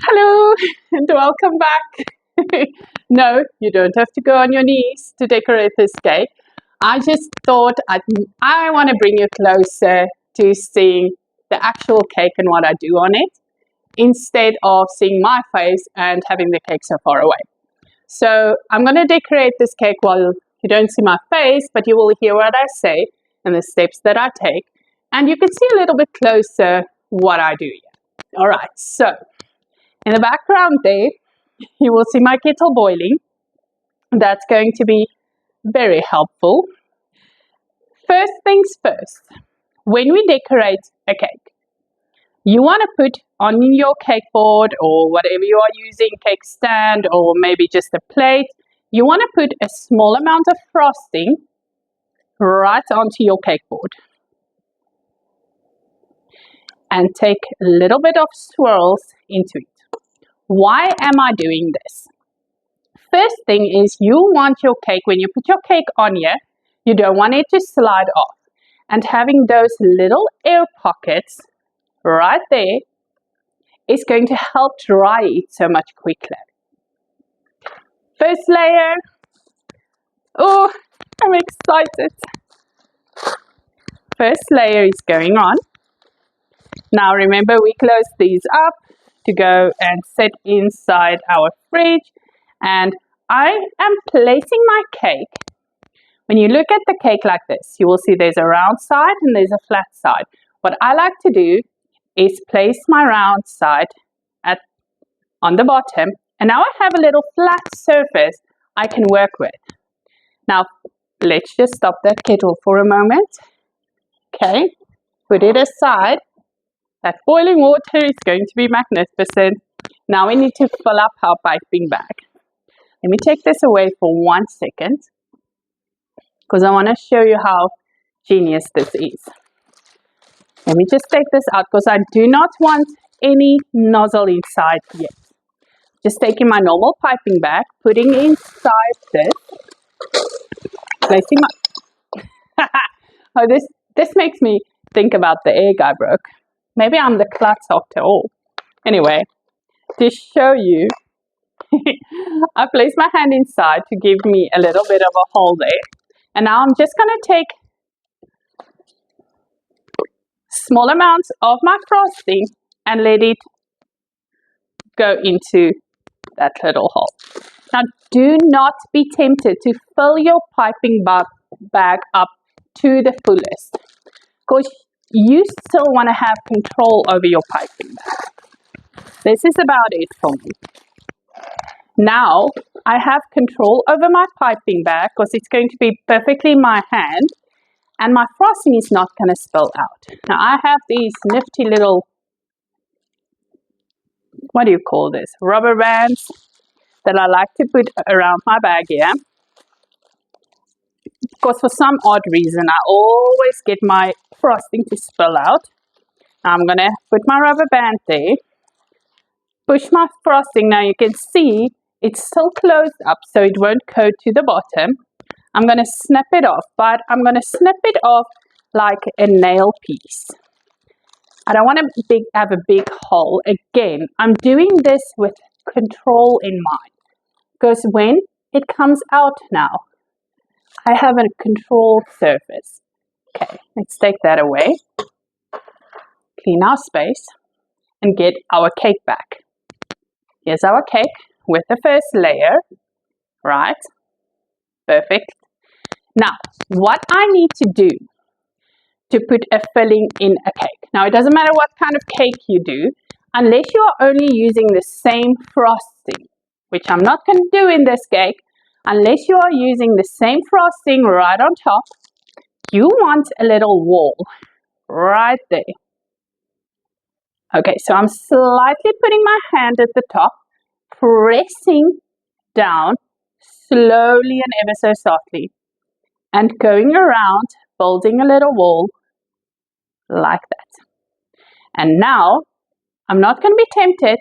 Hello and welcome back. No, you don't have to go on your knees to decorate this cake. I just thought I want to bring you closer to seeing the actual cake and what I do on it instead of seeing my face and having the cake so far away. So I'm going to decorate this cake while you don't see my face, but you will hear what I say and the steps that I take, and you can see a little bit closer what I do here. All right, so in the background there, you will see my kettle boiling. That's going to be very helpful. First things first, when we decorate a cake, you want to put on your cake board or whatever you are using, cake stand or maybe just a plate, you want to put a small amount of frosting right onto your cake board. And take a little bit of swirls into it. Why am I doing this? First thing is you want your cake, when you put your cake on here, you don't want it to slide off. And having those little air pockets right there is going to help dry it so much quicker. First layer. Oh, I'm excited. First layer is going on. Now remember, we close these up to go and set inside our fridge. And I am placing my cake. When you look at the cake like this, you will see there's a round side and there's a flat side. What I like to do is place my round side on the bottom, and now I have a little flat surface I can work with. Now, let's just stop that kettle for a moment. Okay, put it aside. That boiling water is going to be magnificent. Now we need to fill up our piping bag. Let me take this away for 1 second because I want to show you how genius this is. Let me just take this out because I do not want any nozzle inside yet. Just taking my normal piping bag, putting inside this, placing my... Oh, this makes me think about the egg I broke. Maybe I'm the klutz after all. Anyway, to show you, I place my hand inside to give me a little bit of a hole there. And now I'm just going to take small amounts of my frosting and let it go into that little hole. Now, do not be tempted to fill your piping bag up to the fullest, because you still want to have control over your piping bag. This is about it for me. Now, I have control over my piping bag because it's going to be perfectly in my hand and my frosting is not going to spill out. Now, I have these nifty little, what do you call this, rubber bands that I like to put around my bag here. Because for some odd reason, I always get my frosting to spill out. Now, I'm going to put my rubber band there, push my frosting. Now, you can see it's still closed up so it won't coat to the bottom. I'm going to snip it off, but I'm going to snip it off like a nail piece. I don't want to have a big hole. Again, I'm doing this with control in mind, because when it comes out now, I have a controlled surface. Okay, let's take that away. Clean our space and get our cake back. Here's our cake with the first layer, right? Perfect. Now, what I need to do to put a filling in a cake. Now, it doesn't matter what kind of cake you do, unless you are only using the same frosting, which I'm not going to do in this cake. Unless you are using the same frosting right on top, you want a little wall right there. Okay, so I'm slightly putting my hand at the top, pressing down slowly and ever so softly, and going around, building a little wall like that. And now, I'm not going to be tempted,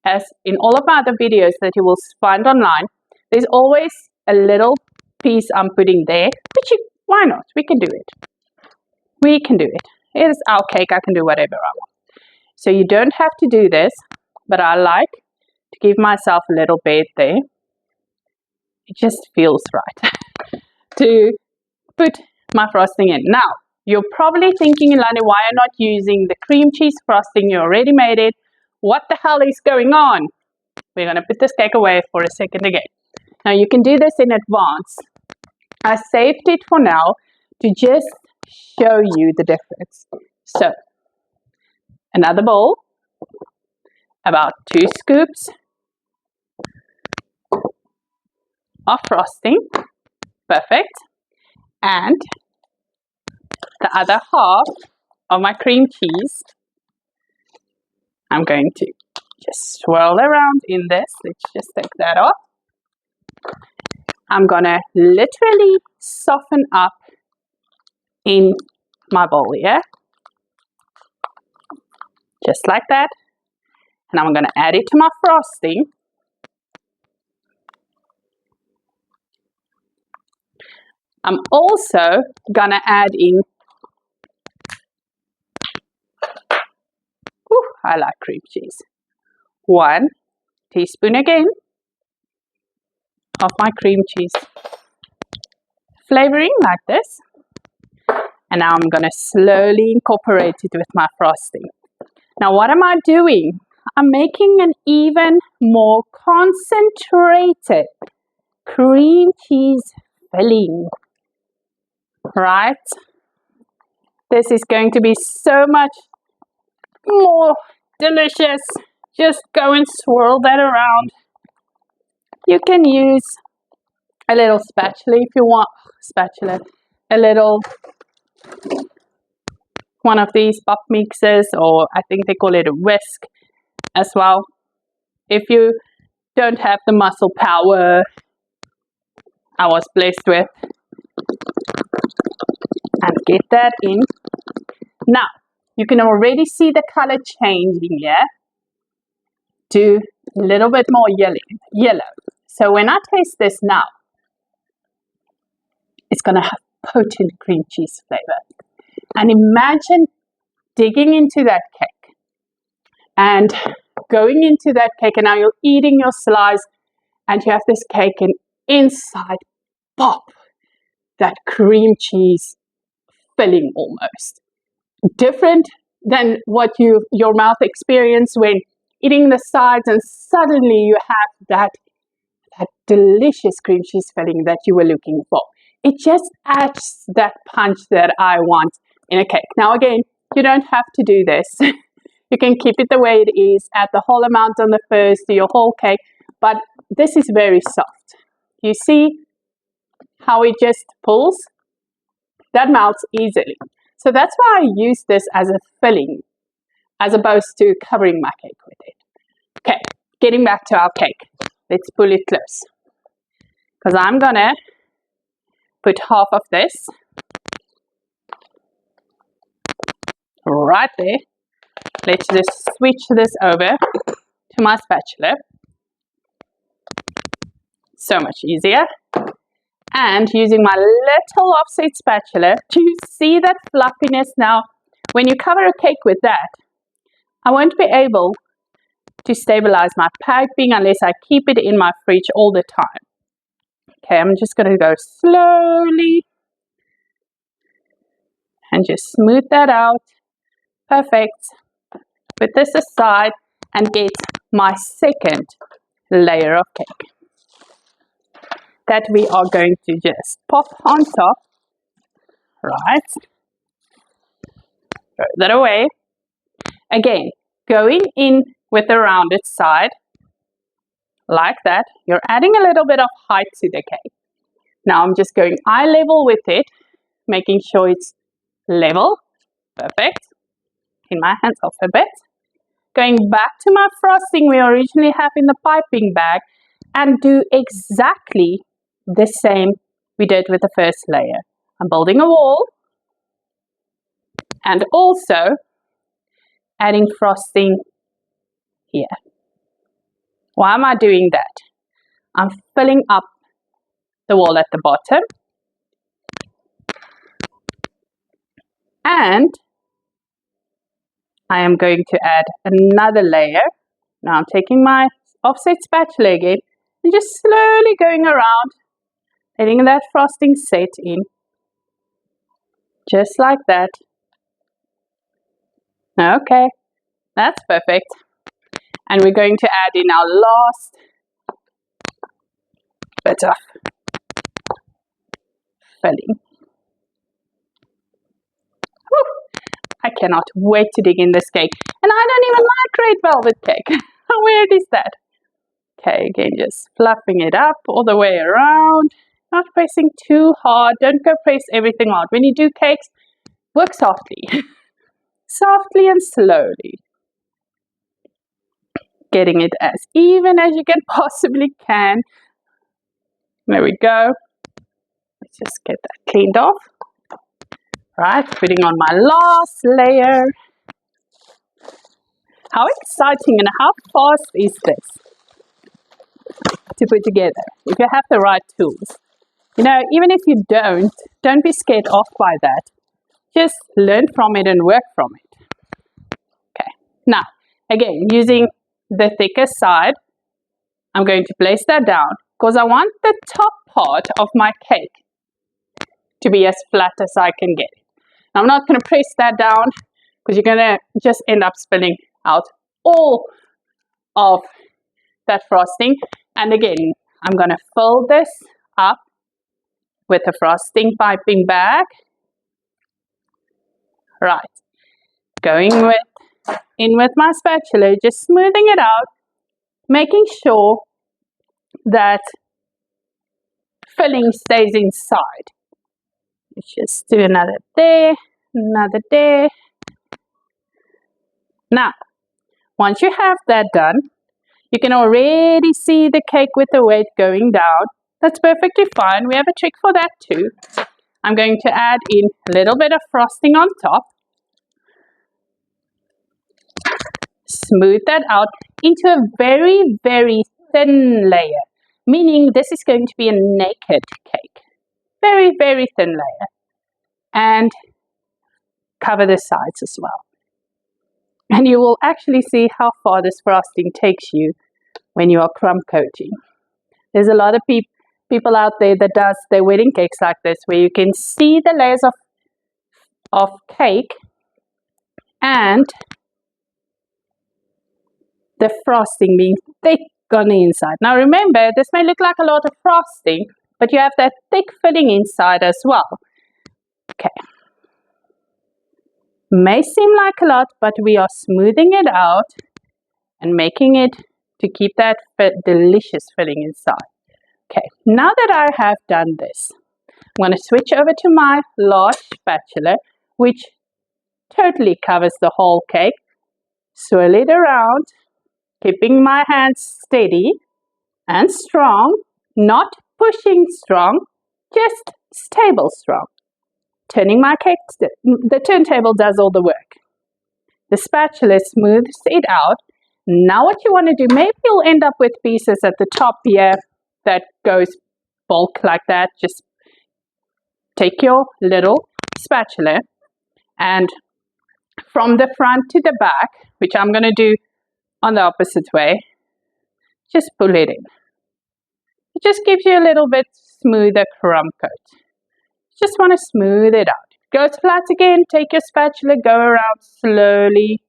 as in all of my other videos that you will find online, there's always a little piece I'm putting there, but why not? We can do it. We can do it. It is our cake. I can do whatever I want. So you don't have to do this. but I like to give myself a little bit there. It just feels right to put my frosting in. Now, you're probably thinking, Yolandie, why are you not using the cream cheese frosting? You already made it. What the hell is going on? We're going to put this cake away for a second again. Now, you can do this in advance. I saved it for now to just show you the difference. So, another bowl, about 2 scoops of frosting. Perfect. And the other half of my cream cheese, I'm going to just swirl around in this. Let's just take that off. I'm going to literally soften up in my bowl here. Just like that. And I'm going to add it to my frosting. I'm also going to add in, I like cream cheese, 1 teaspoon again of my cream cheese flavoring like this. And now I'm going to slowly incorporate it with my frosting. Now what am I doing? I'm making an even more concentrated cream cheese filling, right? This is going to be so much more delicious. Just go and swirl that around. You can use a little spatula if you want. A little one of these pop mixers, or I think they call it a whisk as well. If you don't have the muscle power I was blessed with, and get that in. Now you can already see the color changing here to a little bit more yellow. So when I taste this now, it's going to have potent cream cheese flavor. And imagine digging into that cake and going into that cake, and now you're eating your slice and you have this cake, and inside, pop, that cream cheese filling almost. Different than what your mouth experienced when eating the sides, and suddenly you have that delicious cream cheese filling that you were looking for. It just adds that punch that I want in a cake. Now again, you don't have to do this. You can keep it the way it is, add the whole amount on the first, do your whole cake, but this is very soft. You see how it just pulls? That melts easily. So that's why I use this as a filling, as opposed to covering my cake with it. Okay, getting back to our cake. Let's pull it close. Because I'm gonna put half of this right there. Let's just switch this over to my spatula. So much easier. And using my little offset spatula, do you see that fluffiness now? When you cover a cake with that, I won't be able to stabilize my piping unless I keep it in my fridge all the time. Okay, I'm just going to go slowly and just smooth that out. Perfect. Put this aside and get my second layer of cake that we are going to just pop on top. Right. Throw that away. Again, going in with the rounded side like that. You're adding a little bit of height to the cake. Now I'm just going eye level with it, making sure it's level. Perfect. Clean my hands off a bit. Going back to my frosting we originally have in the piping bag, and do exactly the same we did with the first layer. I'm building a wall and also adding frosting here. Why am I doing that? I'm filling up the wall at the bottom, and I am going to add another layer Now I'm taking my offset spatula again and just slowly going around, letting that frosting set in. Just like that. Okay, that's perfect. And we're going to add in our last bit of filling. Whew. I cannot wait to dig in this cake. And I don't even like red velvet cake. How weird is that? Okay, again, just fluffing it up all the way around. Not pressing too hard. Don't go press everything hard. When you do cakes, work softly. Softly and slowly. Getting it as even as you can possibly can. There we go. Let's just get that cleaned off. Right, putting on my last layer. How exciting and how fast is this to put together if you have the right tools? You know, even if you don't be scared off by that. Just learn from it and work from it. Okay, now, again, using the thicker side, I'm going to place that down because I want the top part of my cake to be as flat as I can get it. Now, I'm not going to press that down because you're going to just end up spilling out all of that frosting. And again, I'm going to fill this up with a frosting piping bag. Right, going in with my spatula, just smoothing it out, making sure that filling stays inside. Let's just do another there, another there. Now, once you have that done, you can already see the cake with the weight going down. That's perfectly fine. We have a trick for that too. I'm going to add in a little bit of frosting on top. Smooth that out into a very, very thin layer, meaning this is going to be a naked cake. Very, very thin layer. And cover the sides as well. And you will actually see how far this frosting takes you when you are crumb coating. There's a lot of people out there that does their wedding cakes like this, where you can see the layers of cake and the frosting being thick on the inside. Now remember, this may look like a lot of frosting, but you have that thick filling inside as well. Okay. May seem like a lot, but we are smoothing it out and making it to keep that delicious filling inside. Okay, now that I have done this, I'm going to switch over to my large spatula, which totally covers the whole cake. Swirl it around, keeping my hands steady and strong, not pushing strong, just stable strong. Turning my cake, the turntable does all the work. The spatula smooths it out. Now what you want to do, maybe you'll end up with pieces at the top here that goes bulk like that. Just take your little spatula and from the front to the back, which I'm going to do on the opposite way, just pull it in. It just gives you a little bit smoother crumb coat. Just want to smooth it out. Goes flat again, take your spatula, go around slowly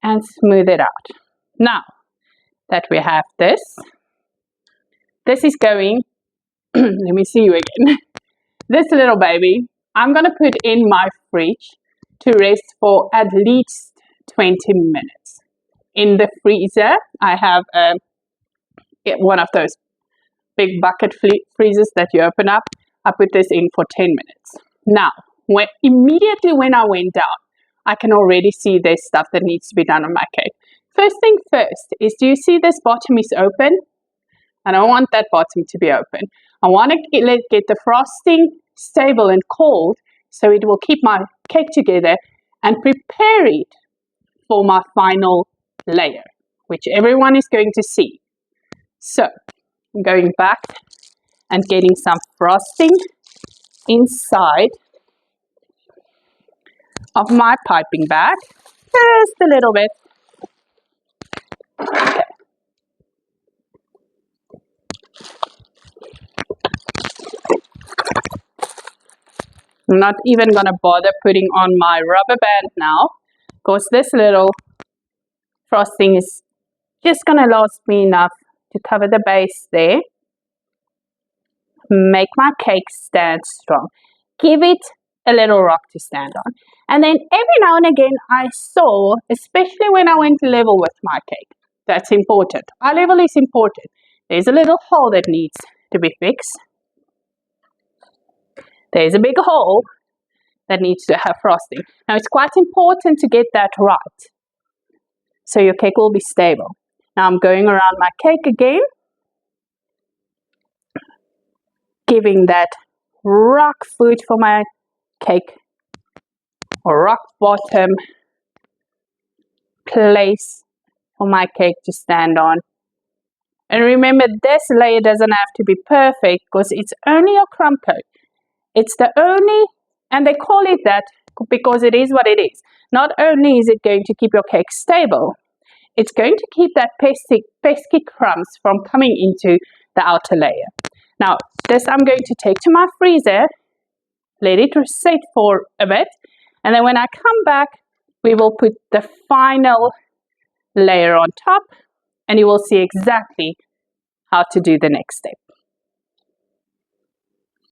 and smooth it out. Now that we have this is going, let me see you again. This little baby, I'm going to put in my fridge to rest for at least 20 minutes. In the freezer, I have one of those big bucket freezers that you open up. I put this in for 10 minutes. Now, immediately when I went down, I can already see there's stuff that needs to be done on my cake. First thing first is, do you see this bottom is open? I don't want that bottom to be open. I want to get the frosting stable and cold so it will keep my cake together and prepare it for my final layer, which everyone is going to see. So, I'm going back and getting some frosting inside of my piping bag. Just a little bit. Okay. I'm not even going to bother putting on my rubber band now, because this little frosting is just going to last me enough to cover the base there. Make my cake stand strong. Give it a little rock to stand on. And then every now and again I saw, especially when I went level with my cake, that's important. Eye level is important. There's a little hole that needs to be fixed. There's a big hole that needs to have frosting. Now it's quite important to get that right, so your cake will be stable. Now I'm going around my cake again, giving that rock foot for my cake, or rock bottom place for my cake to stand on. And remember, this layer doesn't have to be perfect because it's only a crumb coat. It's the only, and they call it that because it is what it is. Not only is it going to keep your cake stable, it's going to keep that pesky crumbs from coming into the outer layer. Now, this I'm going to take to my freezer, let it reset for a bit, and then when I come back, we will put the final layer on top, and you will see exactly how to do the next step.